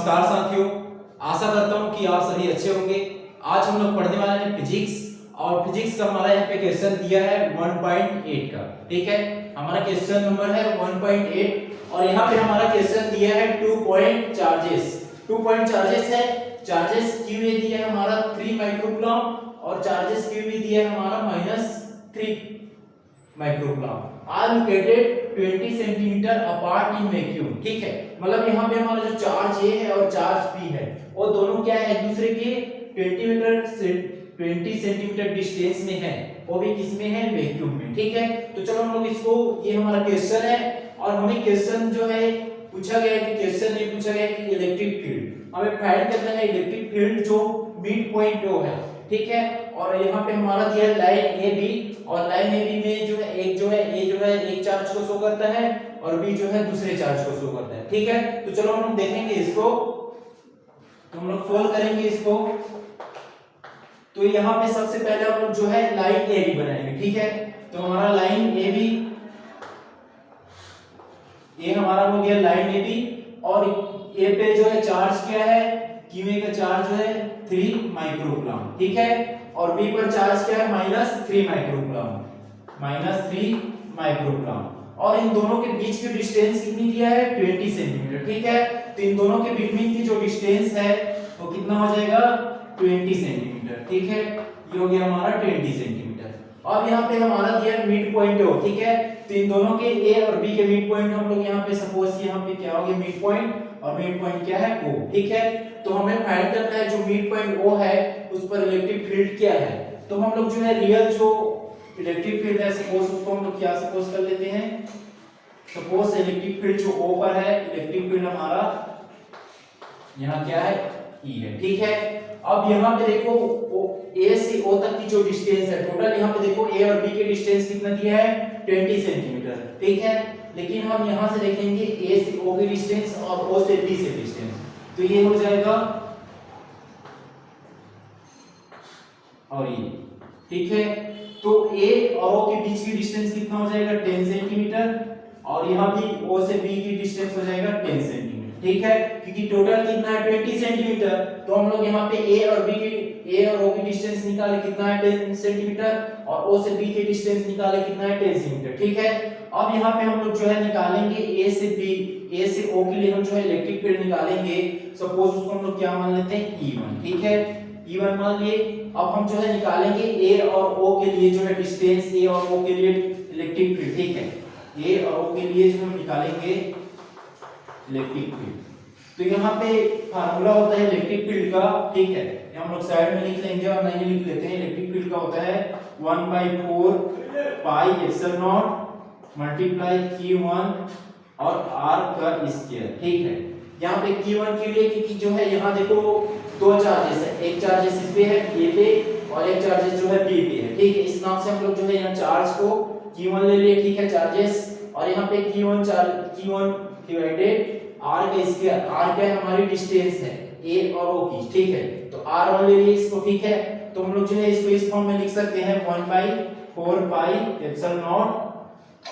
नमस्कार साथियों, आशा करता हूँ कि आप सभी अच्छे होंगे। आज हम लोग पढ़ने वाले हैं फिजिक्स, और फिजिक्स का हमारा यहाँ पे क्वेश्चन दिया है 1.8 का। ठीक है, हमारा क्वेश्चन नंबर है 1.8 और यहाँ पे हमारा क्वेश्चन दिया है 2 पॉइंट चार्जेस। 2 पॉइंट चार्जेस है, चार्जेस क्यू ए दिया है हमारा 3 माइक्रोकूलम और चार्जेस क्यू बी दिया है हमारा -3 microcoulomb are located 20 centimetre apart in vacuum. ठीक है, मतलब यहाँ पे हमारा जो चार्ज ए है और चार्ज बी है वो दोनों क्या है, एक दूसरे के 20 सेंटीमीटर डिस्टेंस में है, वो भी किसमें है, वैक्यूम में। ठीक है, तो चलो हम लोग इसको, ये हमारा क्वेश्चन है और हमें क्वेश्चन जो है पूछा गया है कि क्वेश्चन ये पूछा गया है कि इलेक्ट्रिक फील्ड हमें फाइंड करना है, इलेक्ट्रिक फील्ड जो मिड पॉइंट ओ है। ठीक है, और यहाँ पे हमारा दिया है लाइन ए बी, और लाइन ए बी में जो है एक एक चार्ज को शो करता है और बी जो है दूसरे चार्ज को शो करता है। ठीक है, तो चलो हम देखेंगे इसको, तो हम लोग फोल्ड करेंगे इसको। तो यहाँ पे सबसे पहले हम लोग जो है लाइन ए बी बनाएंगे। ठीक है, तो हमारा लाइन ए बी, ये हमारा हो गया लाइन ए बी, और ए पे जो है चार्ज क्या है, क्यू ए का चार्ज जो है 3 माइक्रोकूलम। ठीक है, और बी पर चार्ज क्या है, -3 माइक्रोकूलम, -3 माइक्रोकूलम, और इन दोनों के बीच की डिस्टेंस कितनी दिया है, 20 सेंटीमीटर। ठीक है, तो इन दोनों के बीच की जो डिस्टेंस है वो कितना हो जाएगा, 20 सेंटीमीटर। ठीक है, ये हो गया हमारा 20 सेंटीमीटर। अब यहाँ पे हमारा दिया है मिड पॉइंट ओ। ठीक है, तो इन दोनों के ए और बी के मिड पॉइंट हम लोग यहाँ पे सपोज यहाँ पे क्या हो गया, मिड पॉइंट, और मिड पॉइंट क्या है, ओ। ठीक है, तो हमें फाइंड करना है जो मिड पॉइंट ओ है उस पर इलेक्ट्रिक फील्ड क्या है। तो हम लोग जो है रियल जो इलेक्ट्रिक फील्ड है, सपोज उसको हम लोग क्या सपोज कर लेते हैं, सपोज इलेक्ट्रिक फील्ड जो ओ पर है, इलेक्ट्रिक फील्ड हमारा यहाँ क्या है, ई है। ठीक है, अब यहाँ पे देखो ए से ओ तक की जो डिस्टेंस है टोटल, यहाँ पे देखो ए और बी के डिस्टेंस कितना दिया है, 20 सेंटीमीटर। ठीक है, लेकिन हम यहाँ से देखेंगे ए से ओ की डिस्टेंस और ओ से बी से डिस्टेंस, तो ये हो जाएगा और ये। ठीक है, तो ए और ओ के बीच की डिस्टेंस कितना हो जाएगा, 10 सेंटीमीटर, और यहाँ भी ओ से बी की डिस्टेंस हो जाएगा 10 सेंटीमीटर। ठीक है, क्योंकि टोटल कितना है, 20 सेंटीमीटर, तो हम लोग यहाँ पे ए और ओ की डिस्टेंस निकाले कितना है, 10 सेंटीमीटर, और ओ से बी की डिस्टेंस निकाले कितना है, 10 सेंटीमीटर। ठीक है, अब यहाँ पे हम लोग जो है निकालेंगे ए से ओ के लिए हम जो है इलेक्ट्रिक फील्ड निकालेंगे। सपोज उसको हम लोग क्या मान लेते हैं, E1। ठीक है, E1 मान लिए। अब हम जो है निकालेंगे ए और ओ के लिए जो है डिस्टेंस, ए और ओ के लिए इलेक्ट्रिक फील्ड। ठीक है, ए और ओ के लिए जो हम निकालेंगे इलेक्ट्रिक फील्ड, तो यहाँ पे फार्मूला होता है इलेक्ट्रिक फील्ड का। ठीक है, हम लोग साइड में लिख लेंगे और नहीं लिख लेते हैं। इलेक्ट्रिक फील्ड का होता है 1/4 pi epsilon not multiply Q1 और R का स्क्वायर। ठीक है, यहाँ पे Q1 के लिए, क्योंकि जो है यहाँ देखो दो चार्जेस है, एक चार्जेस इस पे है ए पे और एक चार्जेस जो है बी पे है। ठीक है, इस नाम से हम लोग जो है यहाँ चार्ज को Q1 ले लिए। ठीक है, चार्जेस, और यहाँ पे Q1 डिवाइडेड R का स्क्वायर, R क्या है, हमारी डिस्टेंस है ए और ओ की। ठीक है, तो R1 ले लिए इसको। ठीक है, तो हम लोग जो है इसको इस फॉर्म में लिख सकते हैं 1/4 पाई एप्सिलॉन नॉट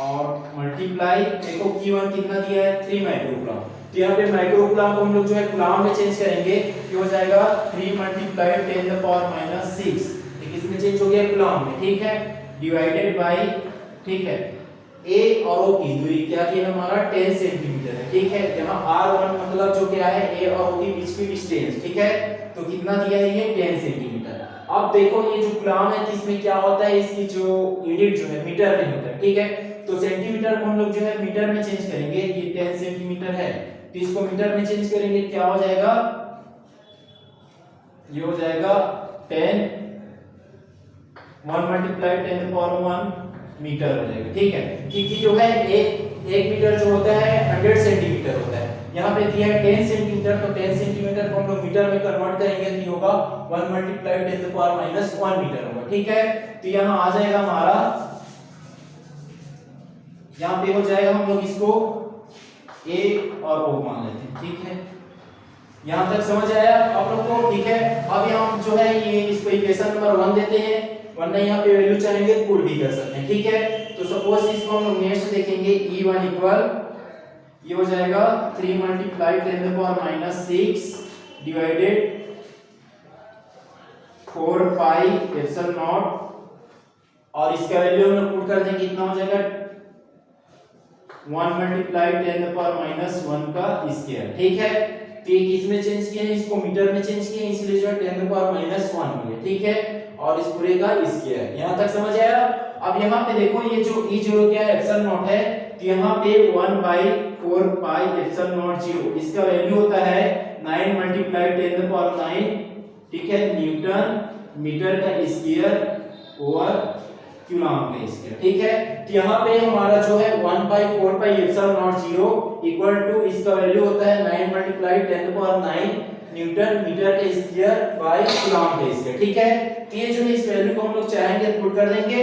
और मल्टीप्लाई, देखो Q1 कितना दिया है, 3 माइक्रोकूलम, तो यहाँ पे माइक्रोकूलम को हम लोग जो है कूलम में चेंज करेंगे, ये हो जाएगा 3 × 10⁻⁶, इसमें चेंज हो गया कूलम में। ठीक है, डिवाइडेड बाय, ठीक है, ए और ओ की दूरी क्या की है, हमारा 10 सेंटीमीटर है। ठीक है, यहाँ R1 मतलब जो क्या है, ए और ओ के बीच की डिस्टेंस। ठीक है, तो कितना दिया है, ये 10 सेंटीमीटर। अब देखो ये जो कूलम है इसमें क्या होता है, इसकी जो यूनिट जो है मीटर में होता है। ठीक है, तो सेंटीमीटर को हम लोग जो है मीटर में चेंज करेंगे, ये 10 सेंटीमीटर है तो इसको मीटर में चेंज करेंगे, क्या हो जाएगा, ये हो जाएगा 1 × 10⁻1 मीटर हो जाएगा। ठीक है, क्योंकि जो है एक मीटर जो होता है 100 सेंटीमीटर होता है, यहाँ पे दिया है 10 सेंटीमीटर, तो 10 सेंटीमीटर को हम लोग मीटर में कन्वर्ट करेंगे तो ये होगा 1 × 10⁻⁻1 मीटर होगा। ठीक है, तो यहाँ आ जाएगा हमारा, यहाँ पे हो जाएगा, हम लोग इसको ए और ओ मान लेते हैं। ठीक है, यहाँ तक समझ आया आप लोग को। ठीक है, अब यहाँ हम जो है ये इसको इक्वेशन नंबर 1 देते हैं, वरना यहाँ पे वैल्यू चाहेंगे पुट भी कर सकते हैं। ठीक है, तो सपोज इसको हम लोग नेक्स्ट देखेंगे, E1 इक्वल ये हो जाएगा 3 multiply 10⁻⁻6 divided 4 pi epsilon not, और इसका वैल्यू हम लोग पुट कर देंगे, कितना हो जाएगा 1 मल्टीप्लाई 10⁻⁻1 का स्क्वायर। ठीक है, तो ये किस में चेंज किए हैं, इसको मीटर में चेंज किए हैं, इसलिए जो है 10⁻⁻1 हो गया। ठीक है, और इस पूरे का स्क्वायर। यहां तक समझ आया। अब यहाँ पे देखो ये जो E0 क्या है, एप्सिलॉन नॉट है, तो यहाँ पे 1/4 पाई एप्सिलॉन नॉट 0, इसका वैल्यू होता है 9 मल्टीप्लाई 10⁻9, ठीक है, न्यूटन मीटर का स्क्वायर ओवर कूलम्ब का स्क्वायर। ठीक है, तो यहाँ पे हमारा जो है 1/4 pi epsilon naught 0 equal to इसका वैल्यू होता है 9 मल्टीप्लाई 10⁻9 न्यूटन मीटर का स्क्वायर बाय कूलम्ब का स्क्वायर। ठीक है, तो ये जो है इस वैल्यू को हम लोग चाहेंगे पुट कर देंगे,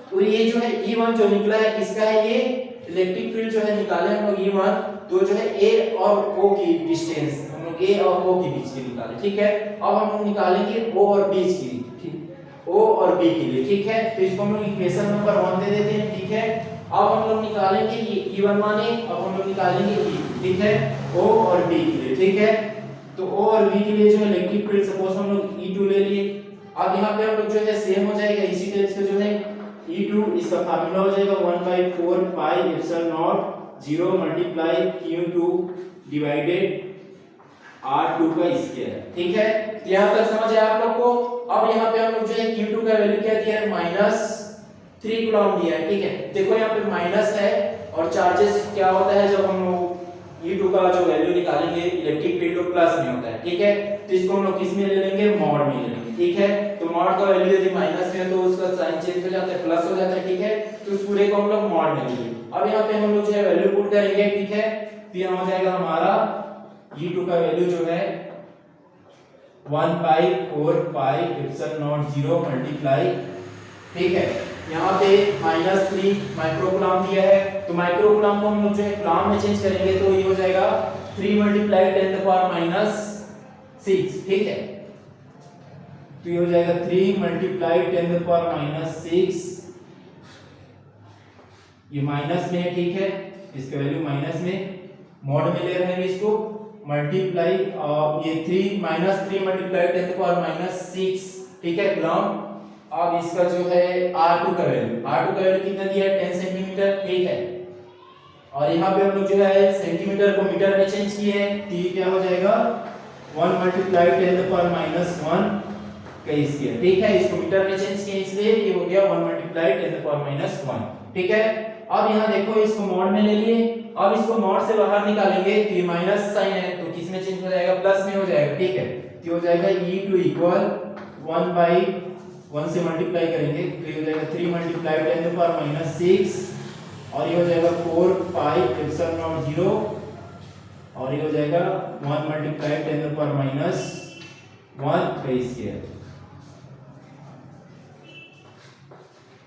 तो ये जो है E1 जो निकला है इसका है, ये इलेक्ट्रिक फील्ड जो है निकाले हम लोग E1, तो जो है A और O की डिस्टेंस हम लोग A और O के बीच की निकाले। ठीक है, अब हम लोग निकालेंगे O और B की, ठीक, O और B के लिए। ठीक है, तो इसको हम लोग इक्वेशन नंबर 1 दे देते हैं। ठीक है, अब हम लोग निकालेंगे ये E1 माने, अब हम लोग निकालेंगे E, ठीक है, O और B के लिए। ठीक है, तो O और B के लिए जो है इलेक्ट्रिक फील्ड सपोज हम लोग E2 ले लिए। अब यहाँ पे हम लोग जो है सेम हो जाएगा, इसी टाइप से जो है E2 इसका फार्मूला हो जाएगा 1/4 pi epsilon naught 0 multiply Q2 divided R2 का स्क्वायर। ठीक है, यहां तक समझ आया आप लोग को। अब यहाँ पे हम लोग जो है Q2 का वैल्यू क्या दिया है, -3 कूलम्ब दिया है। ठीक है, देखो यहाँ पे माइनस है, और चार्जेस क्या होता है जब हम लोग E2 का जो वैल्यू निकालेंगे इलेक्ट्रिक फील्ड तो प्लस में होता है। ठीक है, तो इसको हम लोग किस में ले लेंगे, मॉड में ले लेंगे। ठीक है, तो मॉड का वैल्यू यदि माइनस में है तो उसका साइन चेंज हो जाता है, प्लस हो जाता है। ठीक है, तो इस पूरे को हम लोग मॉड में लेंगे। अब यहाँ पे हम लोग जो है वैल्यू पुट करेंगे। ठीक है, तो यहाँ हो जाएगा हमारा E2 का वैल्यू जो है 1/4 पाई एप्सिलॉन नॉट 0 मल्टीप्लाई, ठीक है, यहाँ पे -3 माइक्रो कूलम्ब दिया है, तो माइक्रो कूलम्ब को हम लोग जो है कूलम्ब में चेंज करेंगे, तो ये हो जाएगा 3 मल्टीप्लाई 10⁻⁻6। ठीक है, तो ये हो जाएगा 3 मल्टीप्लाई 10⁻�6, ये माइनस में है। ठीक है, इसका वैल्यू माइनस में, मॉड में ले रहे हैं इसको, मल्टीप्लाई ये 3 मल्टीप्लाई 10⁻⁻6, ठीक है, कूलम्ब। अब इसका जो है R2 का वैल्यू कितना दिया है, 10 सेंटीमीटर। ठीक है, और यहाँ पे हम लोग जो है सेंटीमीटर को मीटर में चेंज किए हैं, तो ये क्या हो जाएगा 1 मल्टीप्लाई 10⁻⁻1 का स्क्वायर। ठीक है, इसको मीटर में चेंज किए इसलिए ये हो गया 1 मल्टीप्लाई 10⁻1। ठीक है, अब यहाँ देखो इसको मॉड में ले लिए, अब इसको मॉड से बाहर निकालेंगे तो ये माइनस साइन है, तो किस में चेंज हो जाएगा, प्लस में हो जाएगा। ठीक है, तो हो जाएगा E2 इक्वल 1/1 से मल्टीप्लाई करेंगे, तो ये हो जाएगा 3 मल्टीप्लाई 10⁻⁻6, और ये हो जाएगा 4 पाई एप्सिलॉन नॉट 0, और ये हो जाएगा 1 मल्टीप्लाई 10⁻1 का स्क्वायर।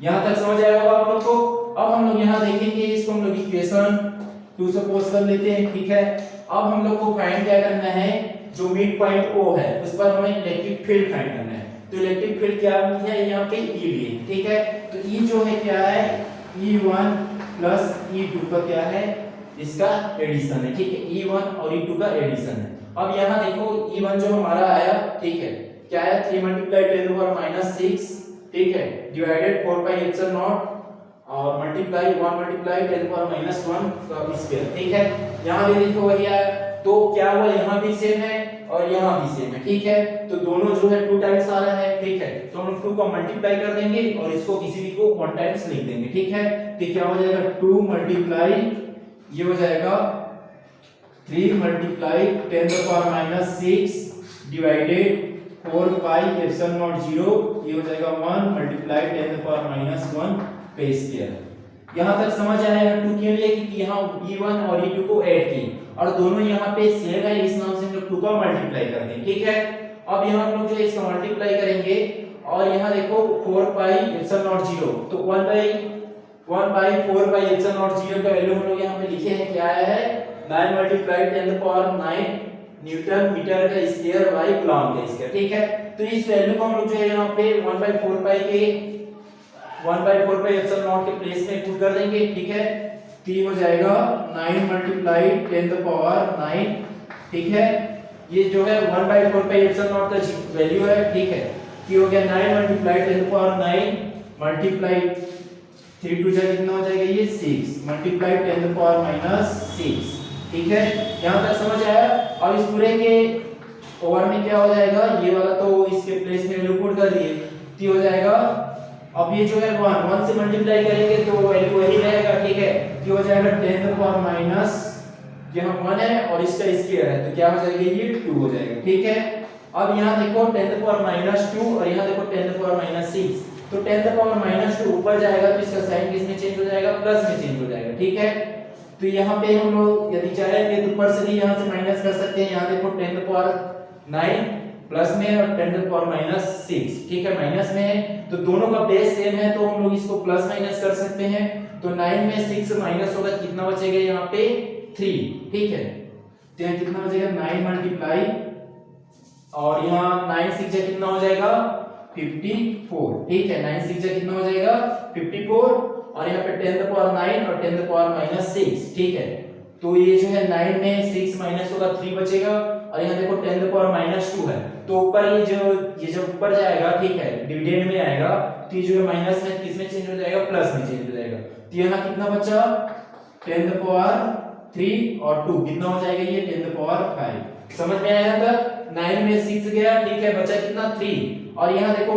यहां तक समझ आया होगा आप लोग को। अब हम लोग यहाँ देखेंगे, इसको हम लोग इक्वेशन 2 सपोज कर लेते हैं। ठीक है, अब हम लोग को फाइंड क्या करना है, जो मिड पॉइंट O है उस पर हमें इलेक्ट्रिक फील्ड फाइंड करना है। तो इलेक्ट्रिक फील्ड क्या है, यहाँ पे E लिए। ठीक है, तो E जो है क्या है, E1 प्लस E2 का क्या है, इसका एडिशन है। ठीक है, E1 और E2 का एडिशन है। अब यहाँ देखो E1 जो हमारा आया, ठीक है, क्या है 3 मल्टीप्लाई 10⁻⁻6, ठीक है, डिवाइडेड 4 पाई एप्सिलॉन नॉट, और मल्टीप्लाई 1 मल्टीप्लाई 10⁻1 का स्क्वायर। ठीक है, यहाँ भी देखो वही आया, तो क्या हुआ, यहाँ भी सेम है और यहाँ भी सेम है। ठीक है, तो दोनों जो है 2 टाइम्स आ रहा है। ठीक है, तो हम 2 को मल्टीप्लाई कर देंगे और इसको किसी भी को 1 टाइम्स लिख देंगे। ठीक है, तो क्या हो जाएगा 2 मल्टीप्लाई, ये हो जाएगा 3 मल्टीप्लाई 10⁻6 डिवाइडेड 4 पाई एप्सिलॉन नॉट 0, ये हो जाएगा 1 मल्टीप्लाई 10⁻1 का स्क्वायर। यहां तक समझ आया 2 के लिए कि यहाँ E1 और E2 को ऐड की, और दोनों यहाँ पे सेम है, इस नाम से हम लोग 2 का मल्टीप्लाई कर देंगे। ठीक है, अब यहाँ हम लोग जो है इसका मल्टीप्लाई करेंगे, और यहाँ देखो 4 पाई एप्सिलॉन नॉट 0, तो 1/4 पाई एप्सिलॉन नॉट 0 का वैल्यू हम लोग यहाँ पे लिखे हैं, क्या आया है 9 मल्टीप्लाई 10⁻9 न्यूटन मीटर का स्क्वायर बाय कूलम्ब का स्क्वायर। ठीक है, तो इस वैल्यू को हम लोग जो है यहाँ पे 1/4 पाई एप्सिलॉन नॉट के प्लेस में पुट कर देंगे। ठीक है, तो ये हो जाएगा 9 मल्टीप्लाई 10⁻⁹, ठीक है। ये जो है 1/4 पाई एप्सिलॉन नॉट का वैल्यू है, ठीक है। ये हो गया 9 मल्टीप्लाई 10⁻⁹ मल्टीप्लाई 3 टू जा कितना हो जाएगा ये 6 मल्टीप्लाई 10⁻⁻⁶, ठीक है। यहां तक समझ आया। अब इस पूरे के ओवर में क्या हो जाएगा, ये वाला तो इसके प्लेस में वैल्यू पुट कर दिए, तो हो जाएगा अब ये जो है 1 से मल्टीप्लाई करेंगे तो वैल्यू वही रहेगा, ठीक है। ये हो जाएगा 10⁻⁻, यहाँ 1 है और इसका स्क्वायर है तो क्या हो जाएगा ये 2 हो जाएगा, ठीक है। अब यहाँ देखो 10⁻⁻2 और यहाँ देखो 10⁻�6, तो 10⁻⁻2 ऊपर जाएगा तो इसका साइन किस में चेंज हो जाएगा, प्लस में चेंज हो जाएगा, ठीक है। तो यहाँ पे हम लोग यदि चाहेंगे तो ऊपर से भी यहाँ से माइनस कर सकते हैं। यहाँ देखो 10⁻9 प्लस में और 10⁻6, ठीक है, माइनस में है, तो दोनों का बेस सेम है तो हम लोग इसको प्लस माइनस कर सकते हैं। तो 9 में 6 माइनस होगा, कितना बचेगा यहाँ पे 3, ठीक है। तो यहाँ कितना बचेगा 9 मल्टीप्लाई और यहाँ 9 6 जा कितना हो जाएगा 54, ठीक है। 9 6 जा कितना हो जाएगा 54 और यहाँ पे 10⁻9 और 10⁻6, ठीक है। तो ये जो है 9 में 6 माइनस होगा 3 बचेगा और यहाँ देखो 10⁻2 है तो ऊपर ये जब ऊपर जाएगा, ठीक है, डिविडेंड में आएगा तो ये जो है माइनस में किस में चेंज हो जाएगा, प्लस में चेंज हो जाएगा। तो यहाँ कितना बचा 10⁻3 और 2 कितना हो जाएगा ये 10⁻5। समझ में आया तक 9 में 6 गया, ठीक है, बचा कितना 3 और यहाँ देखो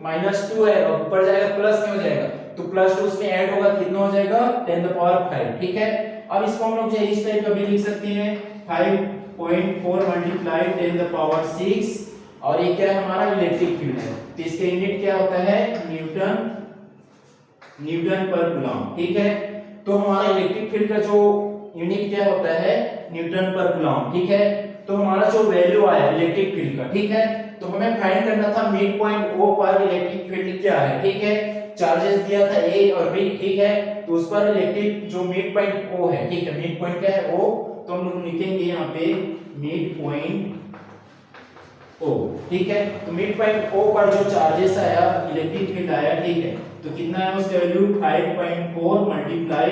-2 है और ऊपर जाएगा प्लस में हो जाएगा तो +2 उसमें ऐड होगा कितना हो जाएगा 10⁻5, ठीक है। अब इसको हम लोग जो इस टाइप का भी लिख सकते हैं 5.4 मल्टीप्लाई 10⁻6 और ये क्या है हमारा इलेक्ट्रिक फील्ड है तो इसका यूनिट क्या होता है न्यूटन पर कूलम्ब, ठीक है। तो हमारा इलेक्ट्रिक फील्ड का जो यूनिट क्या होता है न्यूटन पर कूलम्ब, ठीक है। तो हमारा जो वैल्यू आया इलेक्ट्रिक फील्ड का, ठीक है, तो हमें फाइंड करना था मिड पॉइंट O पर इलेक्ट्रिक फील्ड क्या है, ठीक है। चार्जेस दिया था A और B, ठीक है, तो उस पर इलेक्ट्रिक जो मिड पॉइंट O है, ठीक है, मिड पॉइंट क्या है O, तो हम लोग लिखेंगे यहाँ पे मिड पॉइंट O, ठीक है। तो मिड पॉइंट O पर जो चार्जेस आया इलेक्ट्रिक फील्ड आया, ठीक है, तो कितना है उसका वैल्यू 5.4 मल्टीप्लाई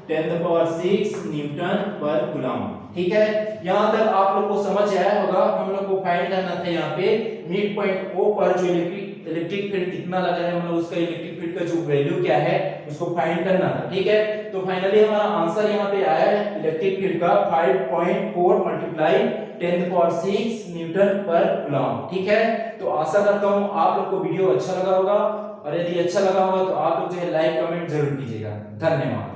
10⁻6 न्यूटन पर कूलम्ब, ठीक है। यहां तक आप लोग को समझ आया होगा। हम लोग को फाइंड करना था यहाँ पे मिड पॉइंट O पर जो इलेक्ट्रिक फील्ड कितना लगा है, हम लोग उसका इलेक्ट्रिक फील्ड का जो वैल्यू क्या है उसको फाइंड करना था, ठीक है। तो फाइनली हमारा आंसर यहाँ पे आया है इलेक्ट्रिक फील्ड का 5.4 मल्टीप्लाई 10⁻6 न्यूटन पर कूलम्ब, ठीक है। तो आशा करता हूँ आप लोग को वीडियो अच्छा लगा होगा और यदि अच्छा लगा होगा तो आप लोग जो है लाइक कमेंट जरूर कीजिएगा। धन्यवाद।